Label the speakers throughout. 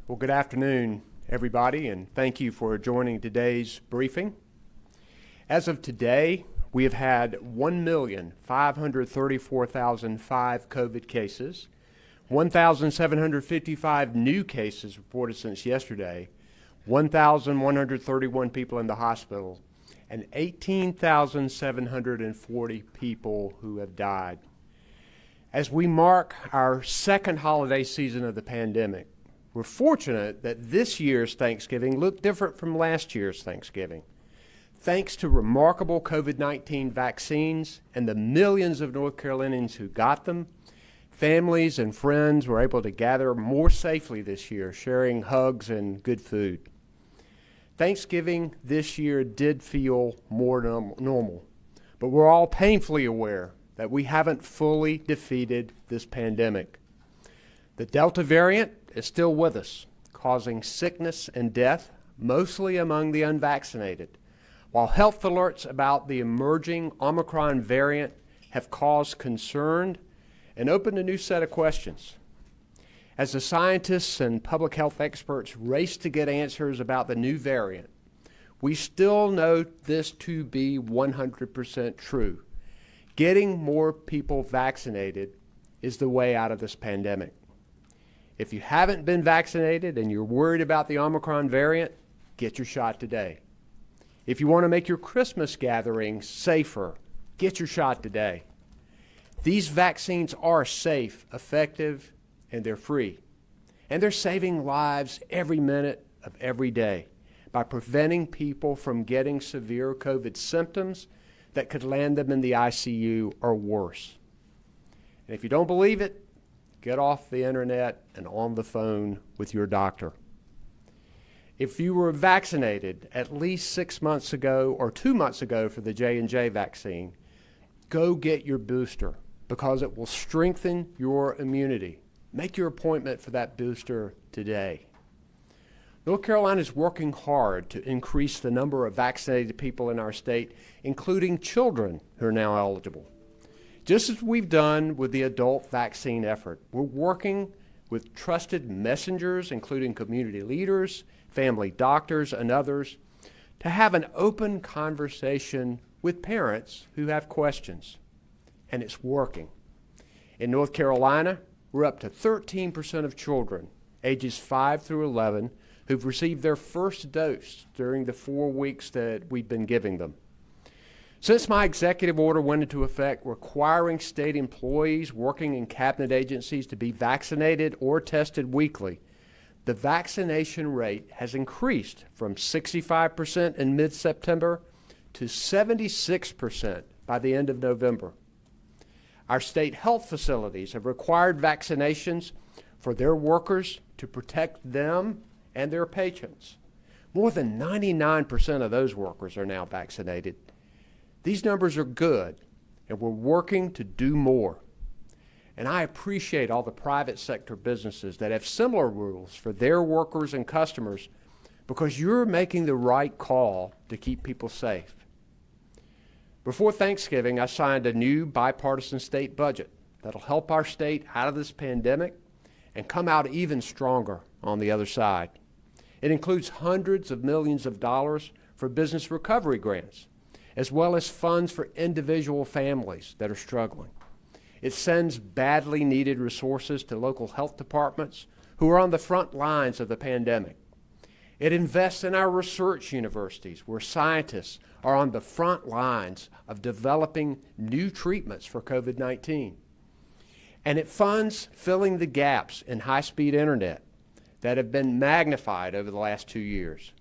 Speaker 1: Well, good afternoon, everybody, and thank you for joining today's briefing. As of today, we have had 1,534,005 COVID cases, 1,755 new cases reported since yesterday, 1,131 people in the hospital, and 18,740 people who have died. As we mark our second holiday season of the pandemic, we're fortunate that this year's Thanksgiving looked different from last year's Thanksgiving. Thanks to remarkable COVID-19 vaccines and the millions of North Carolinians who got them, families and friends were able to gather more safely this year, sharing hugs and good food. Thanksgiving this year did feel more normal, but we're all painfully aware that we haven't fully defeated this pandemic. The Delta variant is still with us, causing sickness and death, mostly among the unvaccinated, while health alerts about the emerging Omicron variant have caused concern and opened a new set of questions. As the scientists and public health experts race to get answers about the new variant, we still know this to be 100% true. Getting more people vaccinated is the way out of this pandemic. If you haven't been vaccinated and you're worried about the Omicron variant, get your shot today. If you want to make your Christmas gatherings safer, get your shot today. These vaccines are safe, effective, and they're free. And they're saving lives every minute of every day by preventing people from getting severe COVID symptoms that could land them in the ICU or worse. And if you don't believe it, get off the internet and on the phone with your doctor. If you were vaccinated at least 6 months ago or 2 months ago for the J&J vaccine, go get your booster because it will strengthen your immunity. Make your appointment for that booster today. North Carolina is working hard to increase the number of vaccinated people in our state, including children who are now eligible. Just as we've done with the adult vaccine effort, we're working with trusted messengers, including community leaders, family doctors, and others, to have an open conversation with parents who have questions. And it's working. In North Carolina, we're up to 13% of children ages 5 through 11 who've received their first dose during the 4 weeks that we've been giving them. Since my executive order went into effect requiring state employees working in cabinet agencies to be vaccinated or tested weekly, the vaccination rate has increased from 65% in mid-September to 76% by the end of November. Our state health facilities have required vaccinations for their workers to protect them and their patients. More than 99% of those workers are now vaccinated. These numbers are good, and we're working to do more. And I appreciate all the private sector businesses that have similar rules for their workers and customers because you're making the right call to keep people safe. Before Thanksgiving, I signed a new bipartisan state budget that'll help our state out of this pandemic and come out even stronger on the other side. It includes hundreds of millions of dollars for business recovery grants, as well as funds for individual families that are struggling. It sends badly needed resources to local health departments who are on the front lines of the pandemic. It invests in our research universities where scientists are on the front lines of developing new treatments for COVID-19. And it funds filling the gaps in high-speed internet that have been magnified over the last 2 years.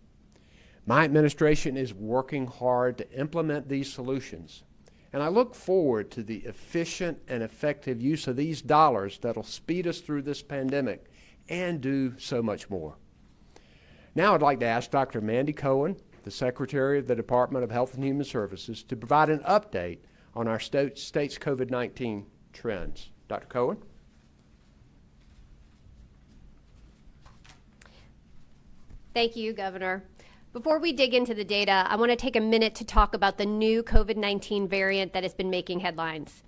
Speaker 1: My administration is working hard to implement these solutions, and I look forward to the efficient and effective use of these dollars that'll speed us through this pandemic and do so much more. Now I'd like to ask Dr. Mandy Cohen, the Secretary of the Department of Health and Human Services, to provide an update on our state's COVID-19 trends. Dr. Cohen?
Speaker 2: Thank you, Governor. Before we dig into the data, I want to take a minute to talk about the new COVID-19 variant that has been making headlines.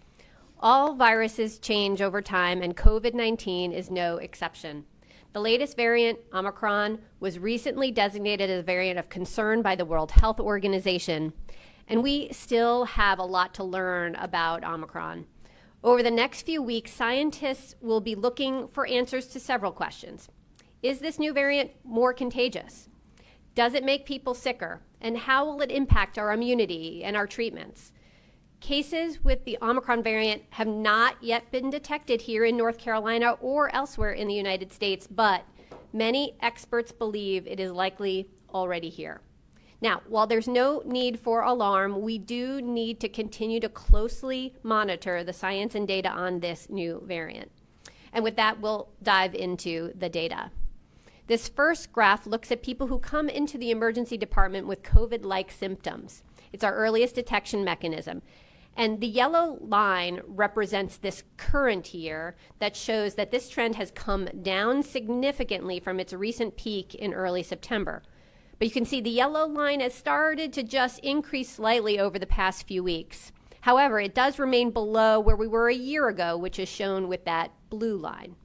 Speaker 2: All viruses change over time, and COVID-19 is no exception. The latest variant, Omicron, was recently designated as a variant of concern by the World Health Organization, and we still have a lot to learn about Omicron. Over the next few weeks, scientists will be looking for answers to several questions. Is this new variant more contagious? Does it make people sicker? And how will it impact our immunity and our treatments? Cases with the Omicron variant have not yet been detected here in North Carolina or elsewhere in the United States, but many experts believe it is likely already here. Now, while there's no need for alarm, we do need to continue to closely monitor the science and data on this new variant. And with that, we'll dive into the data. This first graph looks at people who come into the emergency department with COVID-like symptoms. It's our earliest detection mechanism. And the yellow line represents this current year that shows that this trend has come down significantly from its recent peak in early September. But you can see the yellow line has started to just increase slightly over the past few weeks. However, it does remain below where we were a year ago, which is shown with that blue line.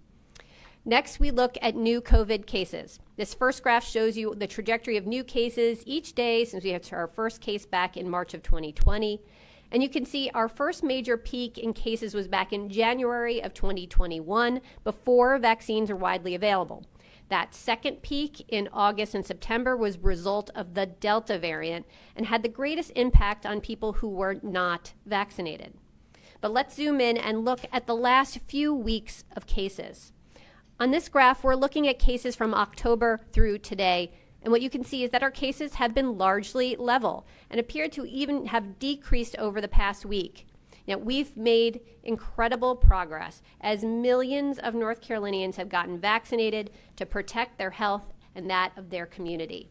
Speaker 2: Next, we look at new COVID cases. This first graph shows you the trajectory of new cases each day since we had our first case back in March of 2020. And you can see our first major peak in cases was back in January of 2021, before vaccines were widely available. That second peak in August and September was a result of the Delta variant and had the greatest impact on people who were not vaccinated. But let's zoom in and look at the last few weeks of cases. On this graph, we're looking at cases from October through today, and what you can see is that our cases have been largely level and appear to even have decreased over the past week. Now, we've made incredible progress as millions of North Carolinians have gotten vaccinated to protect their health and that of their community.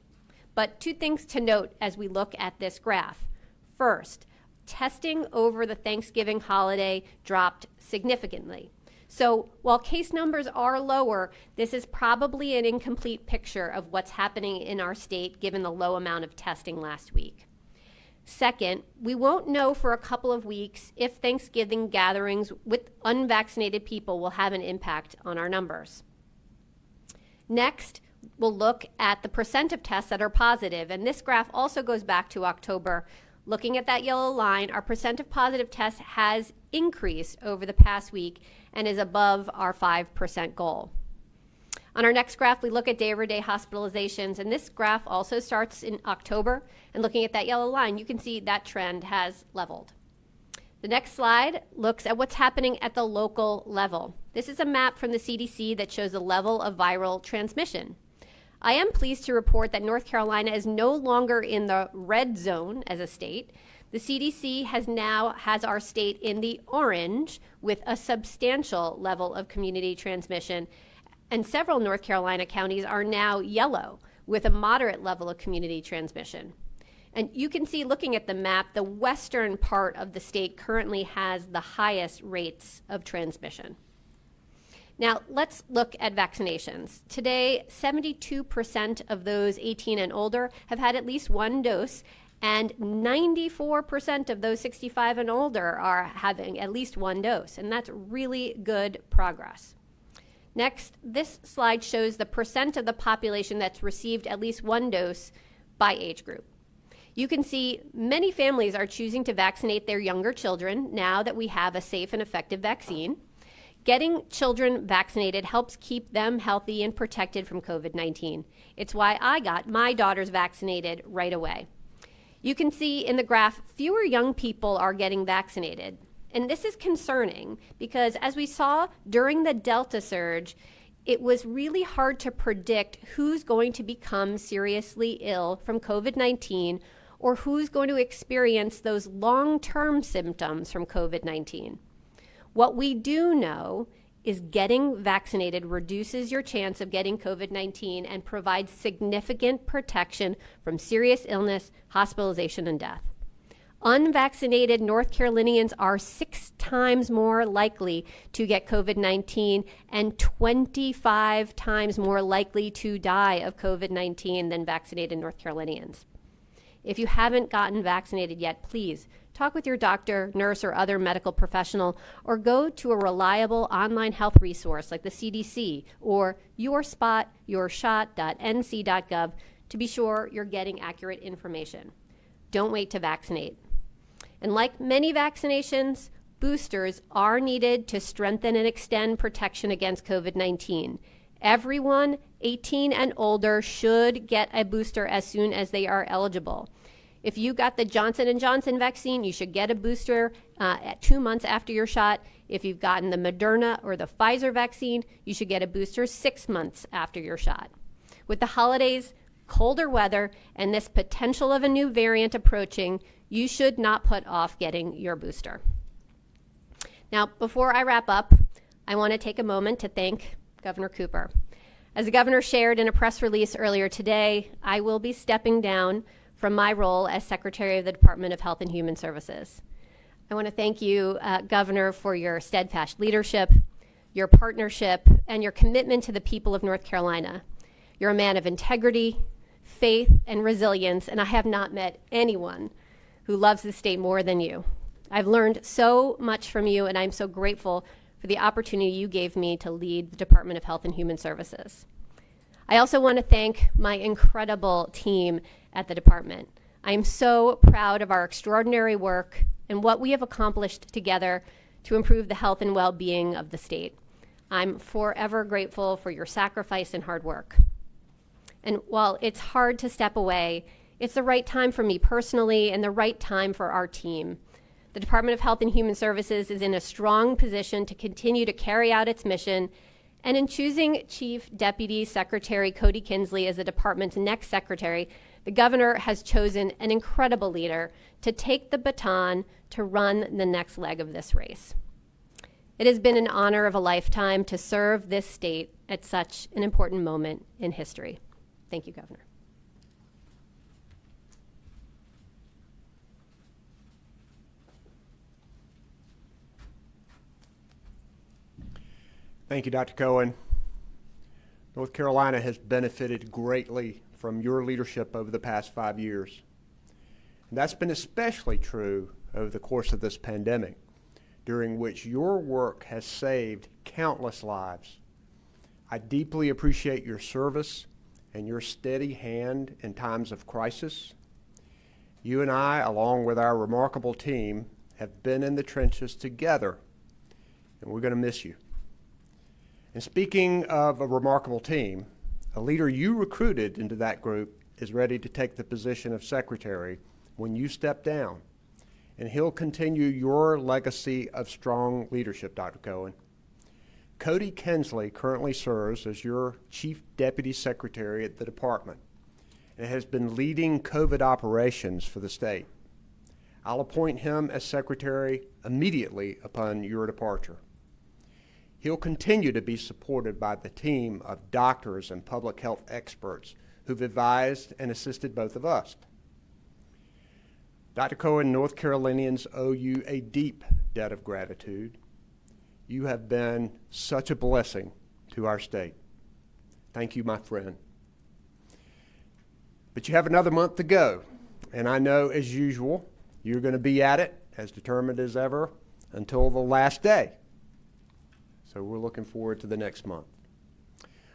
Speaker 2: But two things to note as we look at this graph. First, testing over the Thanksgiving holiday dropped significantly. So while case numbers are lower, this is probably an incomplete picture of what's happening in our state given the low amount of testing last week. Second, we won't know for a couple of weeks if Thanksgiving gatherings with unvaccinated people will have an impact on our numbers. Next, we'll look at the percent of tests that are positive, and this graph also goes back to October. Looking at that yellow line, our percent of positive tests has increased over the past week and is above our 5% goal. On our next graph, we look at day-over-day hospitalizations, and this graph also starts in October. And looking at that yellow line, you can see that trend has leveled. The next slide looks at what's happening at the local level. This is a map from the CDC that shows the level of viral transmission. I am pleased to report that North Carolina is no longer in the red zone as a state. The CDC has our state in the orange with a substantial level of community transmission, and several North Carolina counties are now yellow with a moderate level of community transmission. And you can see, looking at the map, the western part of the state currently has the highest rates of transmission. Now, let's look at vaccinations. Today, 72% of those 18 and older have had at least one dose, and 94% of those 65 and older are having at least one dose, and that's really good progress. Next, this slide shows the percent of the population that's received at least one dose by age group. You can see many families are choosing to vaccinate their younger children now that we have a safe and effective vaccine. Getting children vaccinated helps keep them healthy and protected from COVID-19. It's why I got my daughters vaccinated right away. You can see in the graph, fewer young people are getting vaccinated. And this is concerning because, as we saw during the Delta surge, it was really hard to predict who's going to become seriously ill from COVID-19 or who's going to experience those long-term symptoms from COVID-19. What we do know is getting vaccinated reduces your chance of getting COVID-19 and provides significant protection from serious illness, hospitalization, and death. Unvaccinated North Carolinians are 6 times more likely to get COVID-19 and 25 times more likely to die of COVID-19 than vaccinated North Carolinians. If you haven't gotten vaccinated yet, please talk with your doctor, nurse, or other medical professional, or go to a reliable online health resource like the CDC or yourspot.yourshot.nc.gov to be sure you're getting accurate information. Don't wait to vaccinate. And like many vaccinations, boosters are needed to strengthen and extend protection against COVID-19. Everyone 18 and older should get a booster as soon as they are eligible. If you got the Johnson & Johnson vaccine, you should get a booster at 2 months after your shot. If you've gotten the Moderna or the Pfizer vaccine, you should get a booster 6 months after your shot. With the holidays, colder weather, and this potential of a new variant approaching, you should not put off getting your booster. Now, before I wrap up, I want to take a moment to thank Governor Cooper. As the governor shared in a press release earlier today, I will be stepping down from my role as Secretary of the Department of Health and Human Services. I want to thank you, Governor, for your steadfast leadership, your partnership, and your commitment to the people of North Carolina. You're a man of integrity, faith, and resilience, and I have not met anyone who loves the state more than you. I've learned so much from you, and I'm so grateful for the opportunity you gave me to lead the Department of Health and Human Services. I also want to thank my incredible team at the department. I am so proud of our extraordinary work and what we have accomplished together to improve the health and well-being of the state. I'm forever grateful for your sacrifice and hard work. And while it's hard to step away, it's the right time for me personally and the right time for our team. The Department of Health and Human Services is in a strong position to continue to carry out its mission, and in choosing Chief Deputy Secretary Cody Kinsley as the department's next secretary, the governor has chosen an incredible leader to take the baton to run the next leg of this race. It has been an honor of a lifetime to serve this state at such an important moment in history. Thank you, Governor.
Speaker 1: Thank you, Dr. Cohen. North Carolina has benefited greatly from your leadership over the past 5 years. And that's been especially true over the course of this pandemic, during which your work has saved countless lives. I deeply appreciate your service and your steady hand in times of crisis. You and I, along with our remarkable team, have been in the trenches together, and we're going to miss you. And speaking of a remarkable team, a leader you recruited into that group is ready to take the position of secretary when you step down, and he'll continue your legacy of strong leadership, Dr. Cohen. Cody Kinsley currently serves as your Chief Deputy Secretary at the department and has been leading COVID operations for the state. I'll appoint him as secretary immediately upon your departure. He'll continue to be supported by the team of doctors and public health experts who've advised and assisted both of us. Dr. Cohen, North Carolinians owe you a deep debt of gratitude. You have been such a blessing to our state. Thank you, my friend. But you have another month to go, and I know, as usual, you're going to be at it as determined as ever until the last day. So we're looking forward to the next month.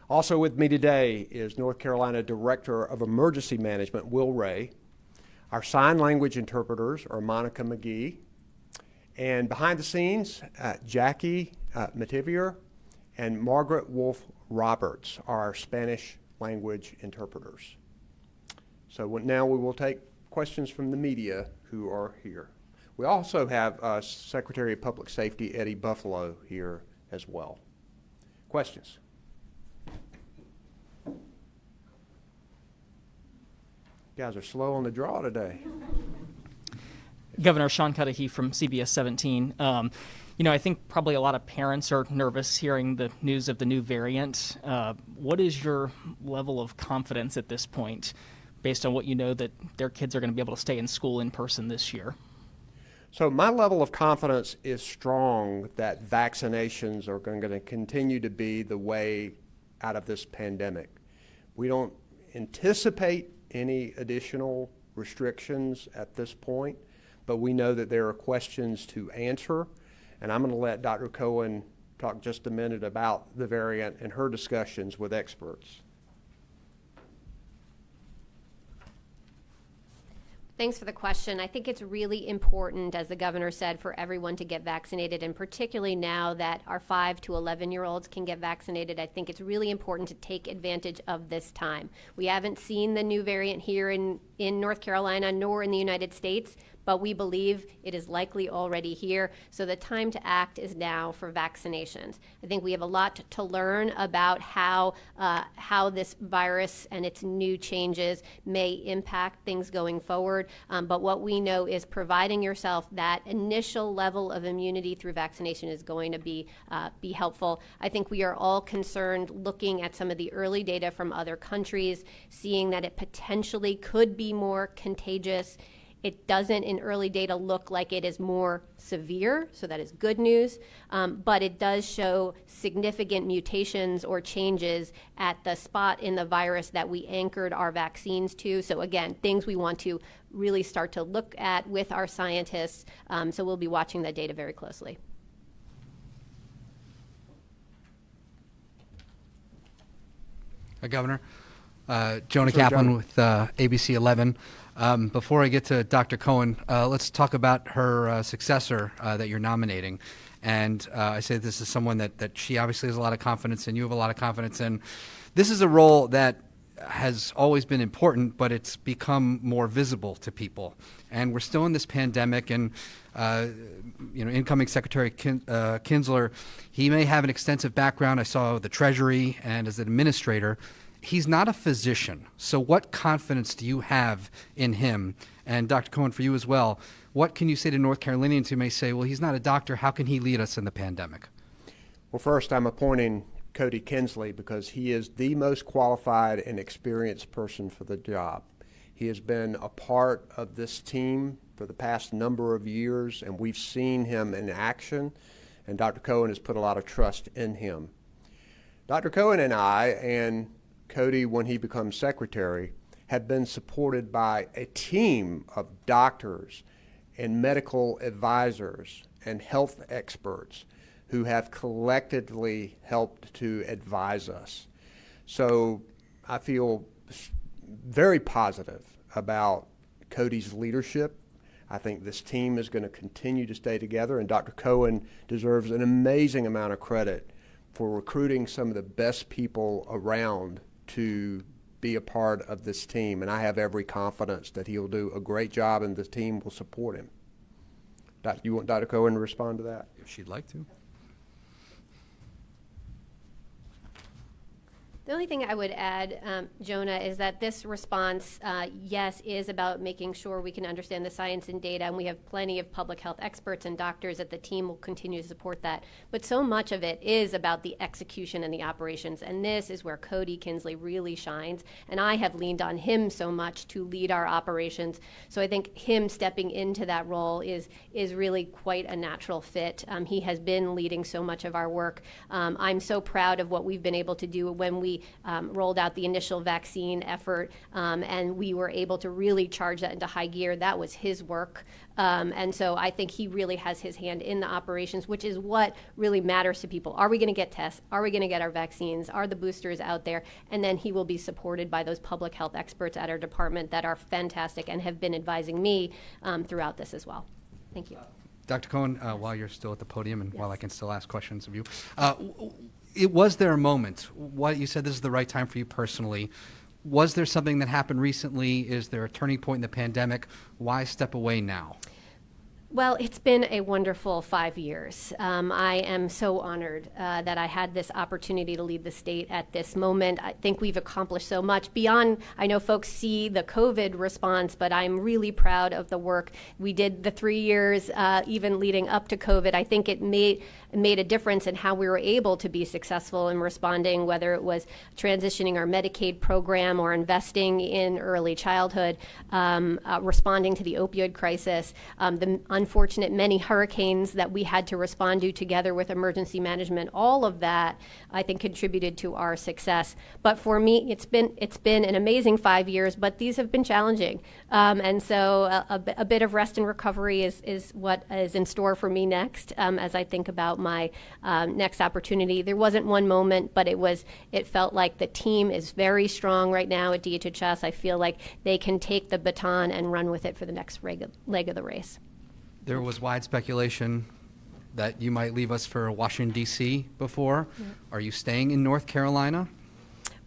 Speaker 1: Also with me today is North Carolina Director of Emergency Management, Will Ray. Our sign language interpreters are Monica McGee. And behind the scenes, Jackie Mativier and Margaret Wolf Roberts are our Spanish language interpreters. So now we will take questions from the media who are here. We also have Secretary of Public Safety Eddie Buffalo here as well. Questions? You guys are slow on the draw today.
Speaker 3: Governor Sean Cudahy from CBS 17. I think probably a lot of parents are nervous hearing the news of the new variant. What is your level of confidence at this point, based on what you know that their kids are going to be able to stay in school in person this year?
Speaker 1: So my level of confidence is strong that vaccinations are going to continue to be the way out of this pandemic. We don't anticipate any additional restrictions at this point, but we know that there are questions to answer, and I'm going to let Dr. Cohen talk just a minute about the variant and her discussions with experts.
Speaker 2: Thanks for the question. I think it's really important, as the governor said, for everyone to get vaccinated, and particularly now that our 5 to 11-year-olds can get vaccinated, I think it's really important to take advantage of this time. We haven't seen the new variant here in North Carolina nor in the United States, but we believe it is likely already here. So the time to act is now for vaccinations. I think we have a lot to learn about how this virus and its new changes may impact things going forward. But what we know is providing yourself that initial level of immunity through vaccination is going to be helpful. I think we are all concerned looking at some of the early data from other countries, seeing that it potentially could be more contagious. It doesn't in early data look like it is more severe, so that is good news, but it does show significant mutations or changes at the spot in the virus that we anchored our vaccines to. So again, things we want to really start to look at with our scientists, so we'll be watching that data very closely.
Speaker 4: Governor, Jonah Kaplan with ABC 11. Before I get to Dr. Cohen, let's talk about her successor that you're nominating. And I say this is someone that she obviously has a lot of confidence in, you have a lot of confidence in. This is a role that has always been important, but it's become more visible to people. And we're still in this pandemic, and incoming Secretary Kinsler, he may have an extensive background. I saw the Treasury and as an administrator. He's not a physician. So what confidence do you have in him? And Dr. Cohen, for you as well, what can you say to North Carolinians who may say, well, he's not a doctor, how can he lead us in the pandemic?
Speaker 1: Well, first, I'm appointing Cody Kinsley because he is the most qualified and experienced person for the job. He has been a part of this team for the past number of years, and we've seen him in action, and Dr. Cohen has put a lot of trust in him. Dr. Cohen and I, and Cody, when he becomes secretary, have been supported by a team of doctors and medical advisors and health experts who have collectively helped to advise us. So I feel very positive about Cody's leadership. I think this team is going to continue to stay together, and Dr. Cohen deserves an amazing amount of credit for recruiting some of the best people around to be a part of this team, and I have every confidence that he'll do a great job and the team will support him. You want Dr. Cohen to respond to that?
Speaker 4: If she'd like to.
Speaker 2: The only thing I would add, Jonah, is that this response, yes, is about making sure we can understand the science and data, and we have plenty of public health experts and doctors that the team will continue to support that. But so much of it is about the execution and the operations, and this is where Cody Kinsley really shines, and I have leaned on him so much to lead our operations. So I think him stepping into that role is really quite a natural fit. He has been leading so much of our work. I'm so proud of what we've been able to do when we rolled out the initial vaccine effort, and we were able to really charge that into high gear. That was his work. And so I think he really has his hand in the operations, which is what really matters to people. Are we going to get tests? Are we going to get our vaccines? Are the boosters out there? And then he will be supported by those public health experts at our department that are fantastic and have been advising me throughout this as well. Thank you.
Speaker 4: Dr. Cohen, while you're still at the podium and while I can still ask questions of you, was there a moment, what you said this is the right time for you personally, was there something that happened recently? Is there a turning point in the pandemic? Why step away now?
Speaker 2: Well, it's been a wonderful 5 years. I am so honored that I had this opportunity to lead the state at this moment. I think we've accomplished so much beyond, I know folks see the COVID response, but I'm really proud of the work we did the 3 years, even leading up to COVID. I think it made a difference in how we were able to be successful in responding, whether it was transitioning our Medicaid program or investing in early childhood, responding to the opioid crisis, the unfortunate many hurricanes that we had to respond to together with emergency management. All of that, I think, contributed to our success. But for me, it's been an amazing 5 years, but these have been challenging. And so a bit of rest and recovery is what is in store for me next as I think about my next opportunity. There wasn't one moment, but it felt like the team is very strong right now at DHHS. I feel like they can take the baton and run with it for the next leg of the race.
Speaker 4: There was wide speculation that you might leave us for Washington, D.C. before. Yeah. Are you staying in North Carolina?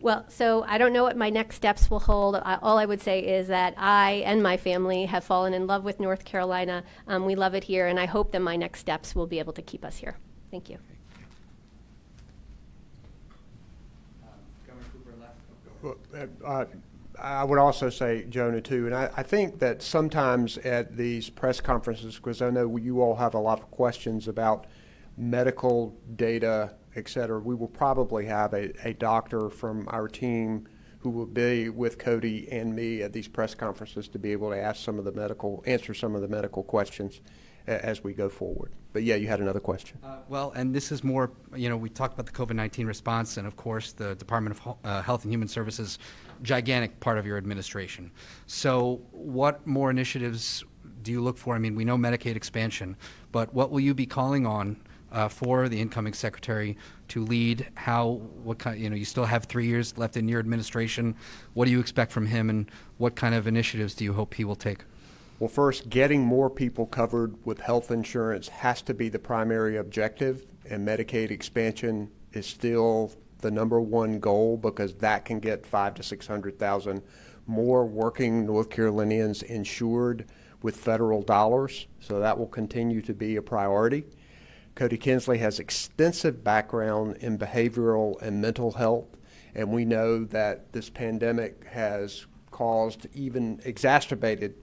Speaker 2: Well, so I don't know what my next steps will hold. All I would say is that I and my family have fallen in love with North Carolina. We love it here, and I hope that my next steps will be able to keep us here. Thank you.
Speaker 4: Governor Cooper left.
Speaker 1: I would also say, Jonah, too, and I think that sometimes at these press conferences, because I know you all have a lot of questions about medical data, et cetera, we will probably have a doctor from our team who will be with Cody and me at these press conferences to be able to answer some of the medical questions as we go forward. But yeah, you had another question.
Speaker 4: Well, and this is more, we talked about the COVID-19 response, and of course the Department of Health and Human Services, gigantic part of your administration. So what more initiatives do you look for? I mean, we know Medicaid expansion, but what will you be calling on for the incoming secretary to lead? What kind? You still have 3 years left in your administration. What do you expect from him, and what kind of initiatives do you hope he will take?
Speaker 1: Well, first, getting more people covered with health insurance has to be the primary objective, and Medicaid expansion is still the number one goal, because that can get 500,000 to 600,000 more working North Carolinians insured with federal dollars. So that will continue to be a priority. Cody Kinsley has extensive background in behavioral and mental health, and we know that this pandemic has caused even exacerbated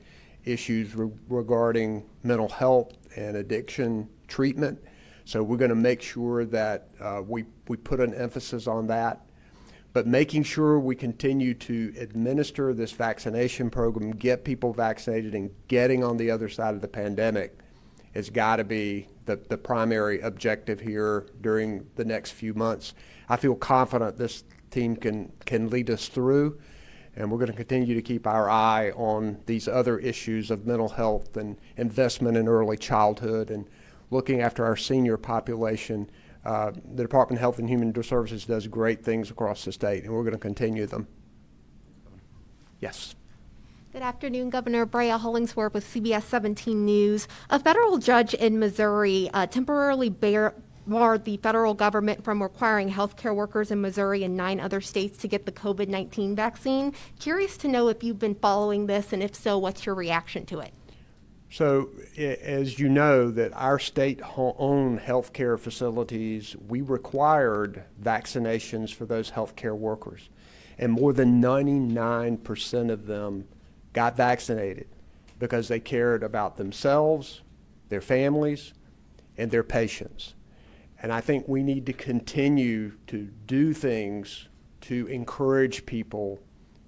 Speaker 1: issues regarding mental health and addiction treatment. So we're going to make sure that we put an emphasis on that. But making sure we continue to administer this vaccination program, get people vaccinated, and getting on the other side of the pandemic has got to be the primary objective here during the next few months. I feel confident this team can lead us through, and we're going to continue to keep our eye on these other issues of mental health and investment in early childhood and looking after our senior population. The Department of Health and Human Services does great things across the state, and we're going to continue them. Yes.
Speaker 5: Good afternoon, Governor. Brea Hollingsworth with CBS 17 News. A federal judge in Missouri temporarily barred the federal government from requiring healthcare workers in Missouri and 9 other states to get the COVID-19 vaccine. Curious to know if you've been following this, and if so, what's your reaction to it?
Speaker 1: So, as you know, that our state-owned healthcare facilities, we required vaccinations for those healthcare workers, and more than 99% of them got vaccinated because they cared about themselves, their families, and their patients. And I think we need to continue to do things to encourage people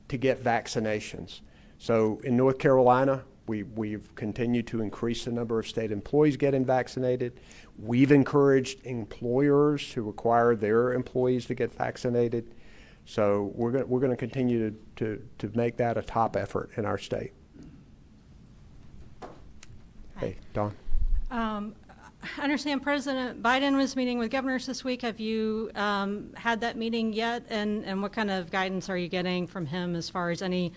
Speaker 1: to get vaccinations. So in North Carolina, we've continued to increase the number of state employees getting vaccinated. We've encouraged employers to require their employees to get vaccinated. So we're going to continue to make that a top effort in our state. Hey, Dawn.
Speaker 6: I understand President Biden was meeting with governors this week. Have you had that meeting yet? And what kind of guidance are you getting from him as far as any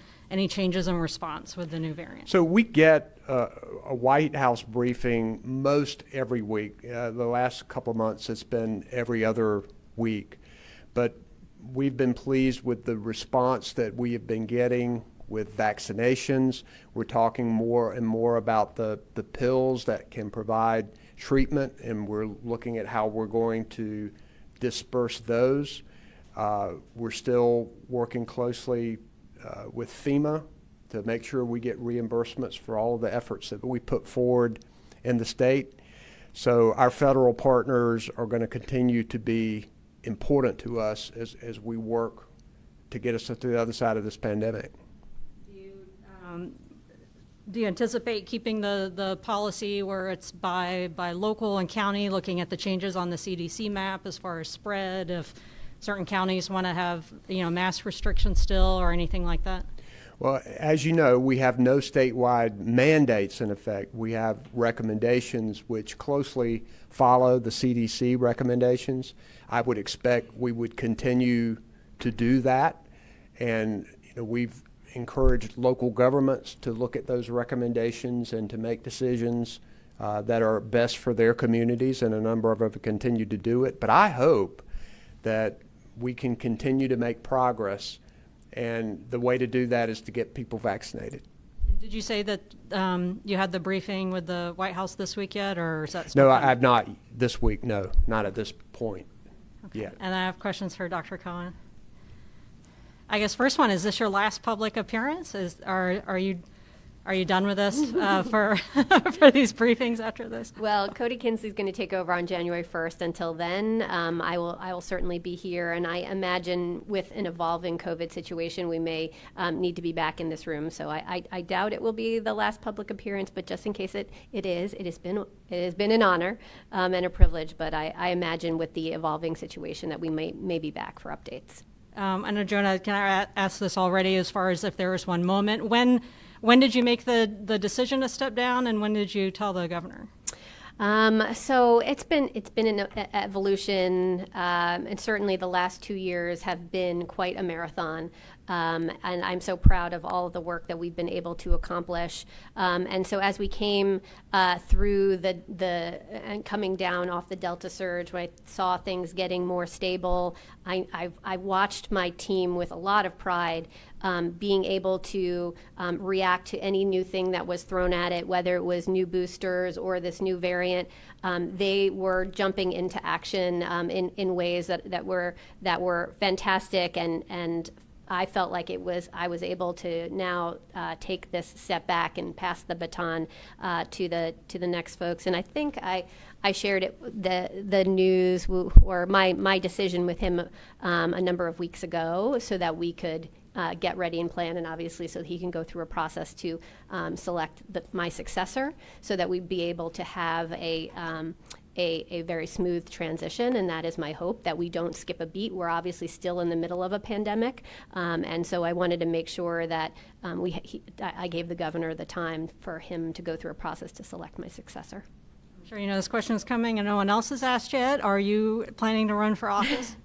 Speaker 6: changes in response with the new variant?
Speaker 1: So we get a White House briefing most every week. The last couple of months, it's been every other week. But we've been pleased with the response that we have been getting with vaccinations. We're talking more and more about the pills that can provide treatment, and we're looking at how we're going to disperse those. We're still working closely with FEMA to make sure we get reimbursements for all of the efforts that we put forward in the state. So our federal partners are going to continue to be important to us as we work to get us to the other side of this pandemic.
Speaker 6: Do you anticipate keeping the policy where it's by local and county, looking at the changes on the CDC map as far as spread, if certain counties want to have, mask restrictions still or anything like that?
Speaker 1: Well, as you know, we have no statewide mandates in effect. We have recommendations which closely follow the CDC recommendations. I would expect we would continue to do that. And we've encouraged local governments to look at those recommendations and to make decisions that are best for their communities, and a number of them have continued to do it. But I hope that we can continue to make progress, and the way to do that is to get people vaccinated.
Speaker 6: Did you say that you had the briefing with the White House this week yet, or is that still
Speaker 1: No,
Speaker 6: coming?
Speaker 1: I've not this week, no, not at this point yet.
Speaker 6: And I have questions for Dr. Cohen. I guess first one, is this your last public appearance? Are you done with us for for these briefings after this?
Speaker 2: Well, Cody Kinsley's going to take over on January 1st. Until then, I will certainly be here, and I imagine with an evolving COVID situation, we may need to be back in this room. So I doubt it will be the last public appearance, but just in case it has been an honor and a privilege. But I imagine with the evolving situation that we may be back for updates.
Speaker 6: I know, Jonah, can I ask this already as far as if there was one moment? When did you make the decision to step down, and when did you tell the governor?
Speaker 2: So it's been an evolution, and certainly the last 2 years have been quite a marathon. And I'm so proud of all of the work that we've been able to accomplish. And so as we came through and coming down off the Delta surge, when I saw things getting more stable, I watched my team with a lot of pride being able to react to any new thing that was thrown at it, whether it was new boosters or this new variant. They were jumping into action in ways that were fantastic, and I felt like I was able to now take this step back and pass the baton to the next folks. And I think I shared the news or my decision with him a number of weeks ago, so that we could get ready and plan, and obviously so that he can go through a process to select my successor, so that we'd be able to have a very smooth transition. And that is my hope, that we don't skip a beat. We're obviously still in the middle of a pandemic, and so I wanted to make sure that I gave the governor the time for him to go through a process to select my successor.
Speaker 6: I'm sure you know this question is coming and no one else has asked yet. Are you planning to run for office?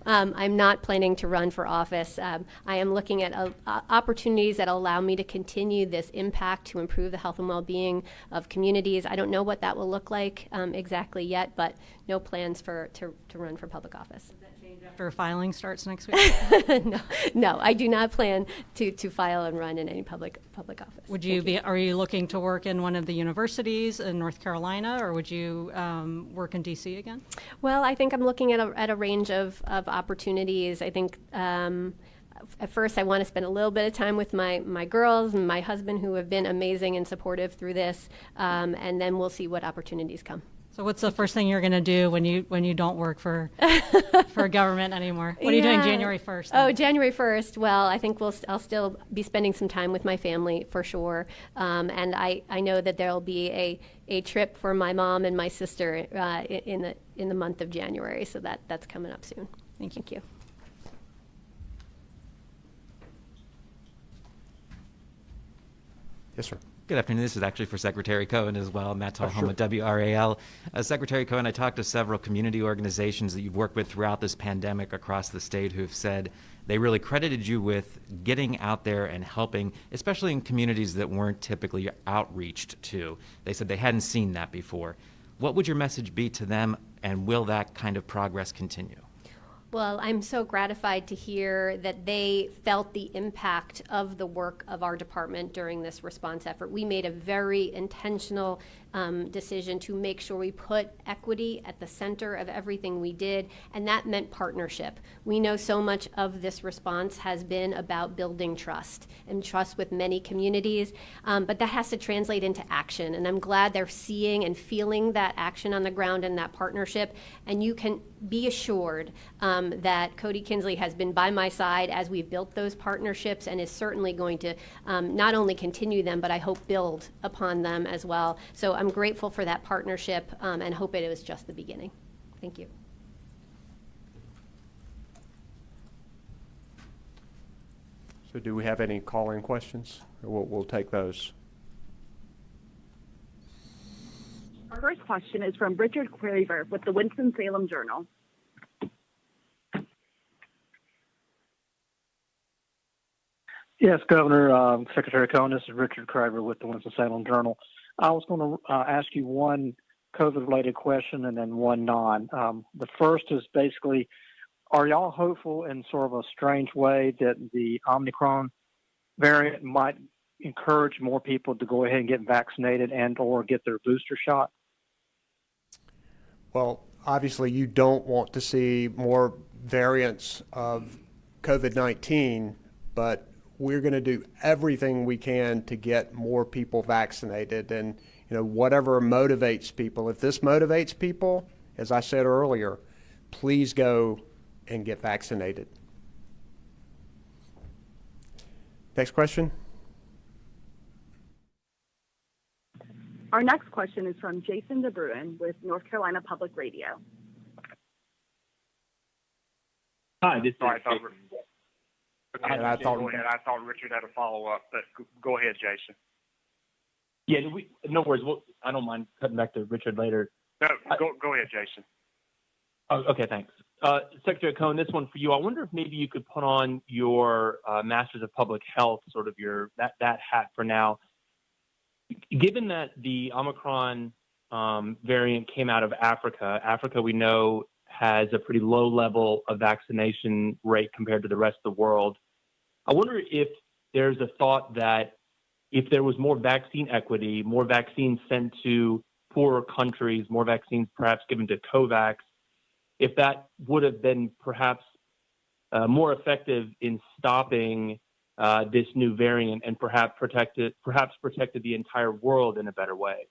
Speaker 2: I'm not planning to run for office. I am looking at opportunities that allow me to continue this impact to improve the health and well-being of communities. I don't know what that will look like exactly yet, but no plans to run for public office.
Speaker 6: After filing starts next week?
Speaker 2: No, I do not plan to file and run in any public office.
Speaker 6: Are you looking to work in one of the universities in North Carolina, or would you work in DC again?
Speaker 2: Well, I think I'm looking at a range of opportunities. I think at first I want to spend a little bit of time with my girls and my husband, who have been amazing and supportive through this, and then we'll see what opportunities come.
Speaker 6: So what's the first thing you're going to do when you don't work for government anymore? What are you doing January 1st?
Speaker 2: Oh, January 1st. Well, I think I'll still be spending some time with my family for sure. And I know that there'll be a trip for my mom and my sister in the month of January. So that's coming up soon. Thank you.
Speaker 1: Yes, sir.
Speaker 7: Good afternoon. This is actually for Secretary Cohen as well. Matt Tallhome
Speaker 1: sure.
Speaker 7: with WRAL. Secretary Cohen, I talked to several community organizations that you've worked with throughout this pandemic across the state who have said they really credited you with getting out there and helping, especially in communities that weren't typically outreached to. They said they hadn't seen that before. What would your message be to them, and will that kind of progress continue?
Speaker 2: Well, I'm so gratified to hear that they felt the impact of the work of our department during this response effort. We made a very intentional decision to make sure we put equity at the center of everything we did, and that meant partnership. We know so much of this response has been about building trust and trust with many communities, but that has to translate into action, and I'm glad they're seeing and feeling that action on the ground and that partnership, and you can be assured that Cody Kinsley has been by my side as we've built those partnerships and is certainly going to not only continue them, but I hope build upon them as well. So I'm grateful for that partnership and hope it was just the beginning. Thank you.
Speaker 1: So do we have any call-in questions? Or we'll take those.
Speaker 8: Our first question is from Richard Quaver with the Winston-Salem Journal.
Speaker 9: Yes, Governor, Secretary Cohen, this is Richard Quaver with the Winston-Salem Journal. I was going to ask you one COVID-related question and then one non. The first is basically, are y'all hopeful in sort of a strange way that the Omicron variant might encourage more people to go ahead and get vaccinated and or get their booster shot?
Speaker 1: Well, obviously you don't want to see more variants of COVID-19, but we're going to do everything we can to get more people vaccinated. And, whatever motivates people, if this motivates people, as I said earlier, please go and get vaccinated. Next question.
Speaker 8: Our next question is from Jason DeBruin with North Carolina Public Radio.
Speaker 10: Hi, this is.
Speaker 1: I thought
Speaker 10: Richard had a follow-up, but go ahead, Jason. Yeah, no worries. I don't mind cutting back to Richard later. No, go ahead, Jason. Oh, okay, thanks. Secretary Cohen, this one for you. I wonder if maybe you could put on your Masters of Public Health, sort of that hat for now. Given that the Omicron variant came out of Africa we know has a pretty low level of vaccination rate compared to the rest of the world. I wonder if there's a thought that if there was more vaccine equity, more vaccines sent to poorer countries, more vaccines perhaps given to COVAX, if that would have been perhaps more effective in stopping this new variant and perhaps protected the entire world in a better way.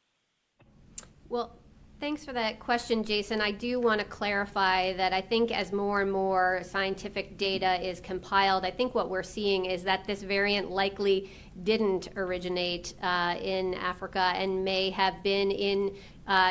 Speaker 2: Well, thanks for that question, Jason. I do want to clarify that I think as more and more scientific data is compiled, I think what we're seeing is that this variant likely didn't originate in Africa and may have been in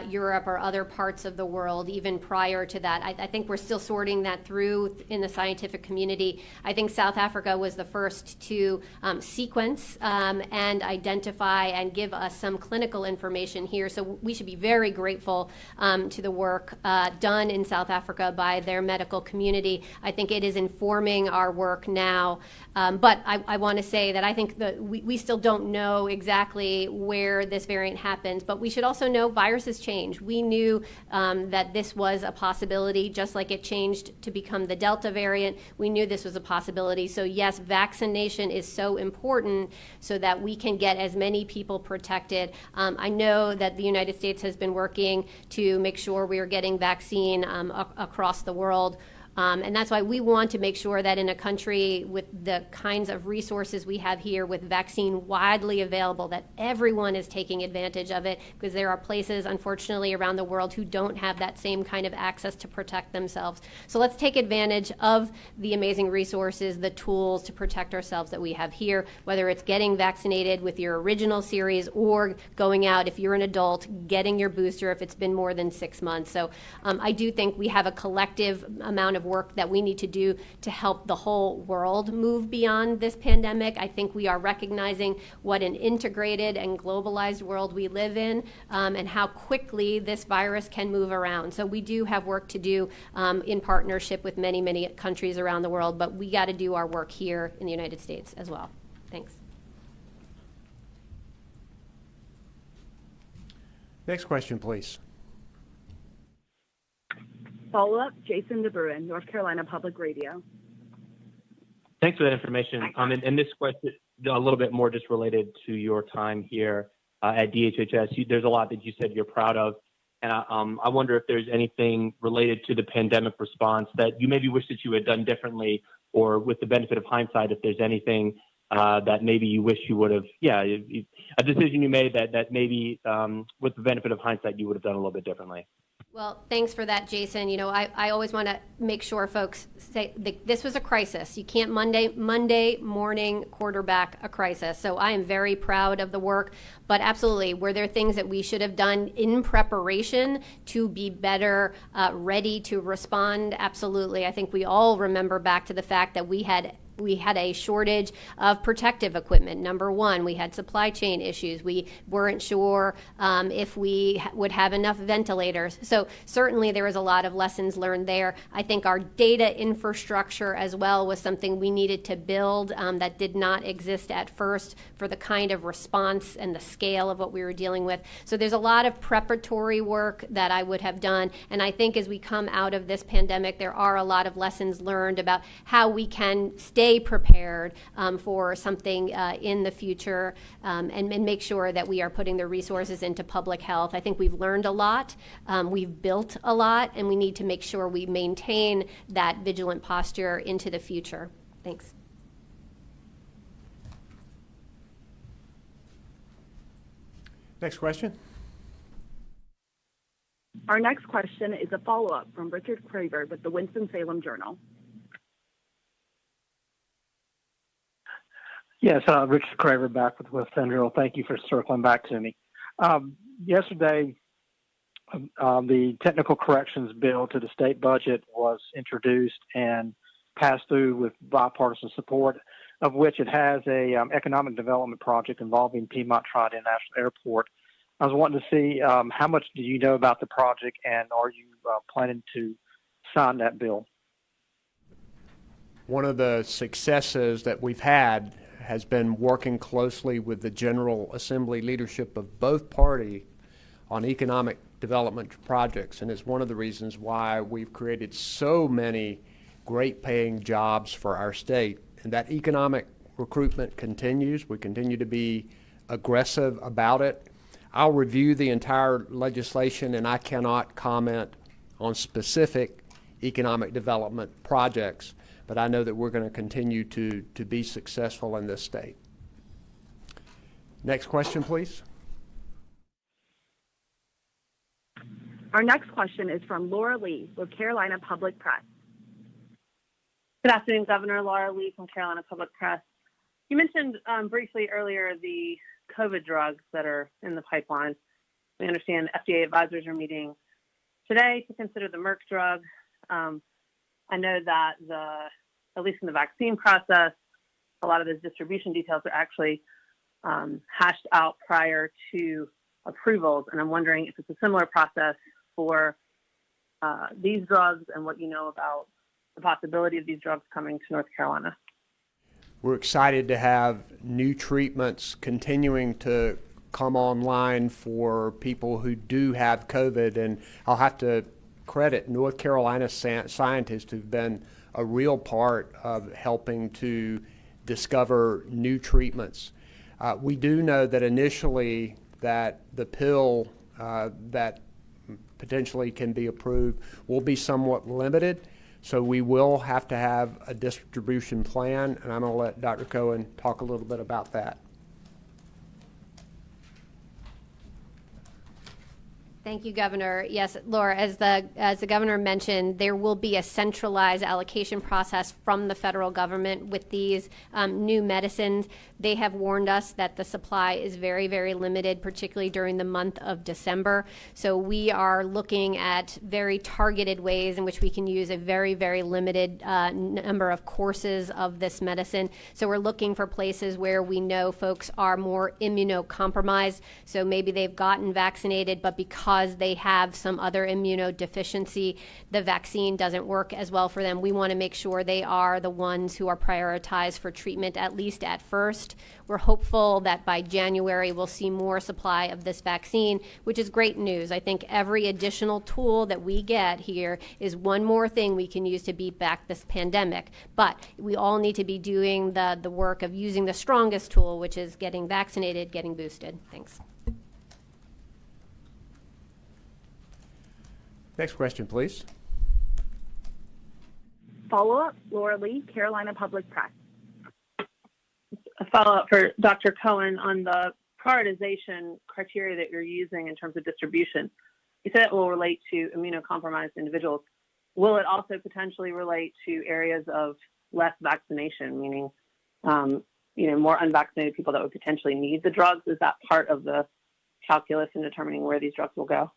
Speaker 2: Europe or other parts of the world even prior to that. I think we're still sorting that through in the scientific community. I think South Africa was the first to sequence and identify and give us some clinical information here. So we should be very grateful to the work done in South Africa by their medical community. I think it is informing our work now. But I want to say that I think that we still don't know exactly where this variant happens, but we should also know viruses change. We knew that this was a possibility, just like it changed to become the Delta variant. We knew this was a possibility. So yes, vaccination is so important so that we can get as many people protected. I know that the United States has been working to make sure we are getting vaccine across the world. And that's why we want to make sure that in a country with the kinds of resources we have here, with vaccine widely available, that everyone is taking advantage of it, because there are places, unfortunately, around the world who don't have that same kind of access to protect themselves. So let's take advantage of the amazing resources, the tools to protect ourselves that we have here, whether it's getting vaccinated with your original series or going out, if you're an adult, getting your booster if it's been more than 6 months. So I do think we have a collective amount of work that we need to do to help the whole world move beyond this pandemic. I think we are recognizing what an integrated and globalized world we live in, and how quickly this virus can move around. So we do have work to do in partnership with many, many countries around the world, but we got to do our work here in the United States as well. Thanks.
Speaker 1: Next question, please.
Speaker 8: Follow-up, Jason DeBruin, North Carolina Public Radio.
Speaker 10: Thanks for that information. And this question, a little bit more just related to your time here. at DHHS. There's a lot that you said you're proud of. And I wonder if there's anything related to the pandemic response that you maybe wish that you had done differently, or with the benefit of hindsight, if there's anything that maybe you wish you would have, a decision you made that maybe with the benefit of hindsight you would have done a little bit differently.
Speaker 2: Well, thanks for that, Jason. You know, I always want to make sure folks say this was a crisis. You can't Monday morning quarterback a crisis. So I am very proud of the work, but absolutely, were there things that we should have done in preparation to be better ready to respond? Absolutely. I think we all remember back to the fact that we had a shortage of protective equipment. Number one, we had supply chain issues. We weren't sure if we would have enough ventilators. So certainly there was a lot of lessons learned there. I think our data infrastructure as well was something we needed to build that did not exist at first for the kind of response and the scale of what we were dealing with. So there's a lot of preparatory work that I would have done. And I think as we come out of this pandemic, there are a lot of lessons learned about how we can stay prepared for something in the future and make sure that we are putting the resources into public health. I think we've learned a lot, we've built a lot, and we need to make sure we maintain that vigilant posture into the future. Thanks.
Speaker 1: Next question.
Speaker 8: Our next question is a follow-up from Richard Craver with the Winston-Salem Journal.
Speaker 9: Yes, Richard Craver back with West Central. Thank you for circling back to me. Yesterday, the technical corrections bill to the state budget was introduced and passed through with bipartisan support, of which it has a economic development project involving Piedmont Triad International Airport. I was wanting to see how much do you know about the project, and are you planning to sign that bill?
Speaker 1: One of the successes that we've had has been working closely with the General Assembly leadership of both parties on economic development projects, and it's one of the reasons why we've created so many great paying jobs for our state. And that economic recruitment continues. We continue to be aggressive about it. I'll review the entire legislation, and I cannot comment on specific economic development projects, but I know that we're going to continue to be successful in this state. Next question, please.
Speaker 8: Our next question is from Laura Lee with Carolina Public Press.
Speaker 11: Good afternoon, Governor. Laura Lee from Carolina Public Press. You mentioned briefly earlier the COVID drugs that are in the pipeline. We understand FDA advisors are meeting today to consider the Merck drug. I know that at least in the vaccine process, a lot of those distribution details are actually hashed out prior to approvals. And I'm wondering if it's a similar process for these drugs and what you know about the possibility of these drugs coming to North Carolina.
Speaker 1: We're excited to have new treatments continuing to come online for people who do have COVID. And I'll have to credit North Carolina scientists who've been a real part of helping to discover new treatments. We do know that initially that the pill that potentially can be approved will be somewhat limited, so we will have to have a distribution plan, and I'm going to let Dr. Cohen talk a little bit about that.
Speaker 2: Thank you, Governor. Yes, Laura, as the governor mentioned, there will be a centralized allocation process from the federal government with these new medicines. They have warned us that the supply is very, very limited, particularly during the month of December. So we are looking at very targeted ways in which we can use a very, very limited number of courses of this medicine. So we're looking for places where we know folks are more immunocompromised. So maybe they've gotten vaccinated, but because they have some other immunodeficiency, the vaccine doesn't work as well for them. We want to make sure they are the ones who are prioritized for treatment, at least at first. We're hopeful that by January we'll see more supply of this vaccine, which is great news. I think every additional tool that we get here is one more thing we can use to beat back this pandemic. But we all need to be doing the work of using the strongest tool, which is getting vaccinated, getting boosted. Thanks.
Speaker 1: Next question, please.
Speaker 8: Follow-up, Laura Lee, Carolina Public Press.
Speaker 11: A follow-up for Dr. Cohen on the prioritization criteria that you're using in terms of distribution. You said it will relate to immunocompromised individuals. Will it also potentially relate to areas of less vaccination, meaning more unvaccinated people that would potentially need the drugs? Is that part of the calculus in determining where these drugs will go?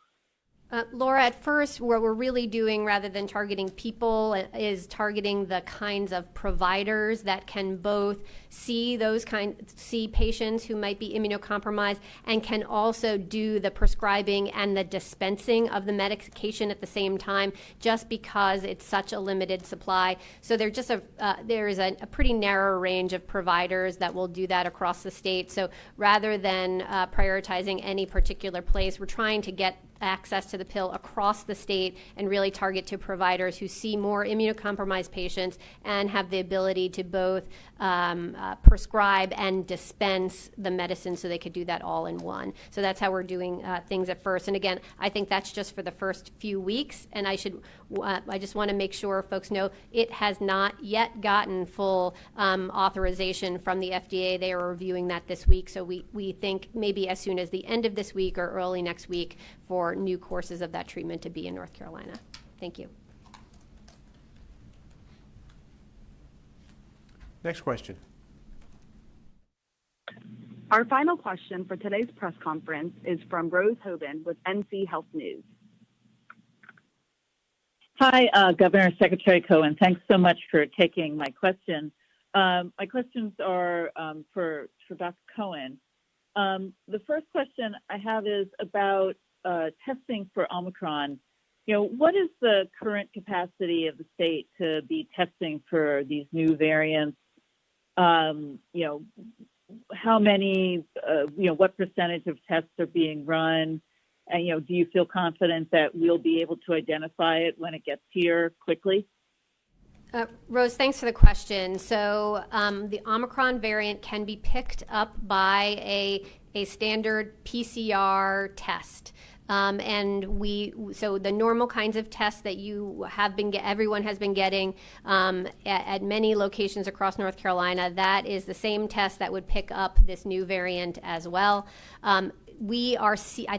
Speaker 2: Laura, at first, what we're really doing, rather than targeting people, is targeting the kinds of providers that can both see patients who might be immunocompromised and can also do the prescribing and the dispensing of the medication at the same time, just because it's such a limited supply. So there is a pretty narrow range of providers that will do that across the state. So rather than prioritizing any particular place, we're trying to get access to the pill across the state and really target to providers who see more immunocompromised patients and have the ability to both prescribe and dispense the medicine, so they could do that all in one. So that's how we're doing things at first. And again, I think that's just for the first few weeks. And I just want to make sure folks know it has not yet gotten full authorization from the FDA. They are reviewing that this week. So we think maybe as soon as the end of this week or early next week for new courses of that treatment to be in North Carolina. Thank you.
Speaker 1: Next question.
Speaker 8: Our final question for today's press conference is from Rose Hoban with NC Health News.
Speaker 12: Hi, Governor Secretary Cohen. Thanks so much for taking my question. My questions are for Dr. Cohen. The first question I have is about testing for Omicron. What is the current capacity of the state to be testing for these new variants? How many, what percentage of tests are being run? And, do you feel confident that we'll be able to identify it when it gets here quickly?
Speaker 2: Rose, thanks for the question. So the Omicron variant can be picked up by a standard PCR test. So the normal kinds of tests that everyone has been getting at many locations across North Carolina, that is the same test that would pick up this new variant as well. I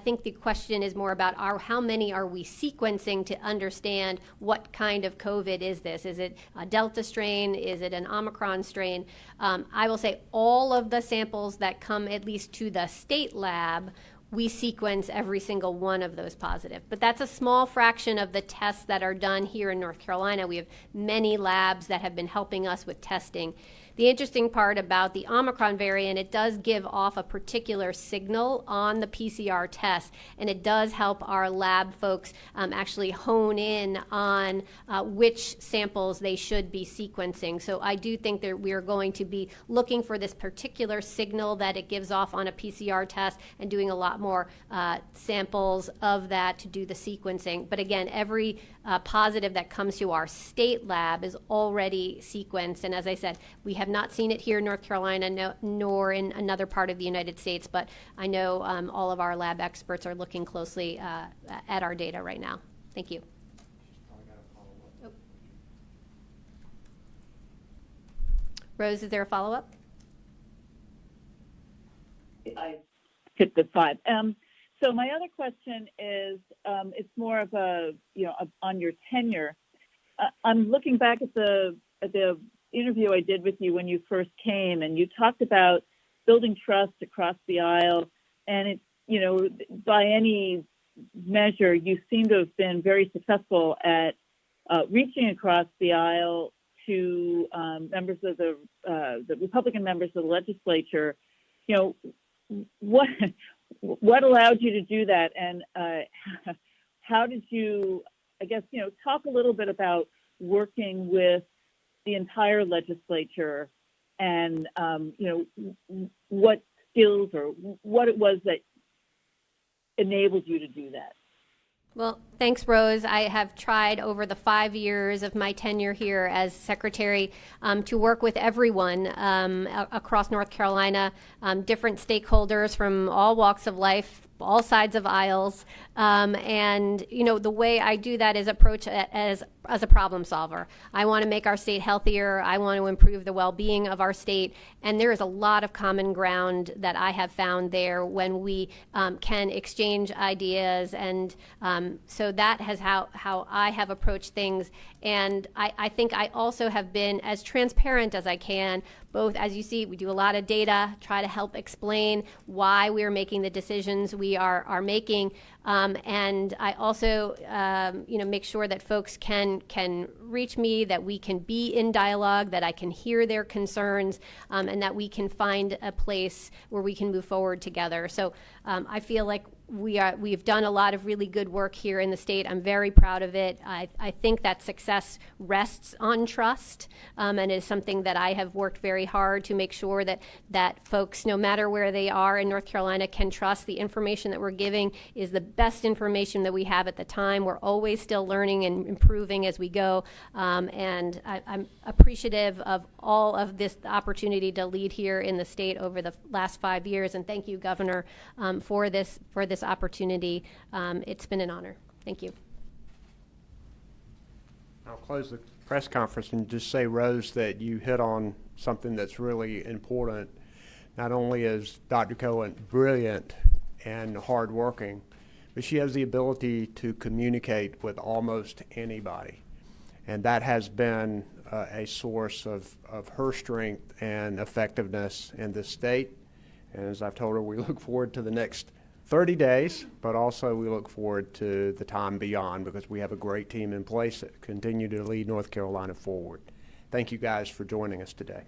Speaker 2: think the question is more about how many are we sequencing to understand what kind of COVID is this? Is it a Delta strain? Is it an Omicron strain? I will say all of the samples that come at least to the state lab, we sequence every single one of those positive. But that's a small fraction of the tests that are done here in North Carolina. We have many labs that have been helping us with testing. The interesting part about the Omicron variant, it does give off a particular signal on the PCR test, and it does help our lab folks actually hone in on which samples they should be sequencing. So I do think that we are going to be looking for this particular signal that it gives off on a PCR test and doing a lot more samples of that to do the sequencing. But again, every positive that comes to our state lab is already sequenced. And as I said, we have not seen it here in North Carolina, nor in another part of the United States, but I know all of our lab experts are looking closely at our data right now. Thank you. Oh. Rose, is there a follow-up?
Speaker 12: I hit the 5. So my other question is, it's more of on your tenure. I'm looking back at the interview I did with you when you first came, and you talked about building trust across the aisle, and by any measure, you seem to have been very successful at reaching across the aisle to members of the Republican members of the legislature. What allowed you to do that, and how did you, talk a little bit about working with the entire legislature and, what skills or what it was that enabled you to do that?
Speaker 2: Well, thanks, Rose. I have tried over the 5 years of my tenure here as secretary to work with everyone across North Carolina, different stakeholders from all walks of life, all sides of aisles. And, you know, the way I do that is approach it as a problem solver. I want to make our state healthier. I want to improve the well-being of our state. And there is a lot of common ground that I have found there when we can exchange ideas. And so that has how I have approached things. And I think I also have been as transparent as I can. Both, as you see, we do a lot of data, try to help explain why we are making the decisions we are making. And I also, you know, make sure that folks can reach me, that we can be in dialogue, that I can hear their concerns, and that we can find a place where we can move forward together. So I feel like we've done a lot of really good work here in the state. I'm very proud of it. I think that success rests on trust, and is something that I have worked very hard to make sure that folks, no matter where they are in North Carolina, can trust the information that we're giving is the best information that we have at the time. We're always still learning and improving as we go, and I'm appreciative of all of this opportunity to lead here in the state over the last 5 years. And thank you, Governor, for this opportunity. It's been an honor. Thank you.
Speaker 1: I'll close the press conference and just say, Rose, that you hit on something that's really important. Not only is Dr. Cohen brilliant and hardworking, but she has the ability to communicate with almost anybody. And that has been a source of her strength and effectiveness in this state. And as I've told her, we look forward to the next 30 days, but also we look forward to the time beyond, because we have a great team in place that continue to lead North Carolina forward. Thank you guys for joining us today.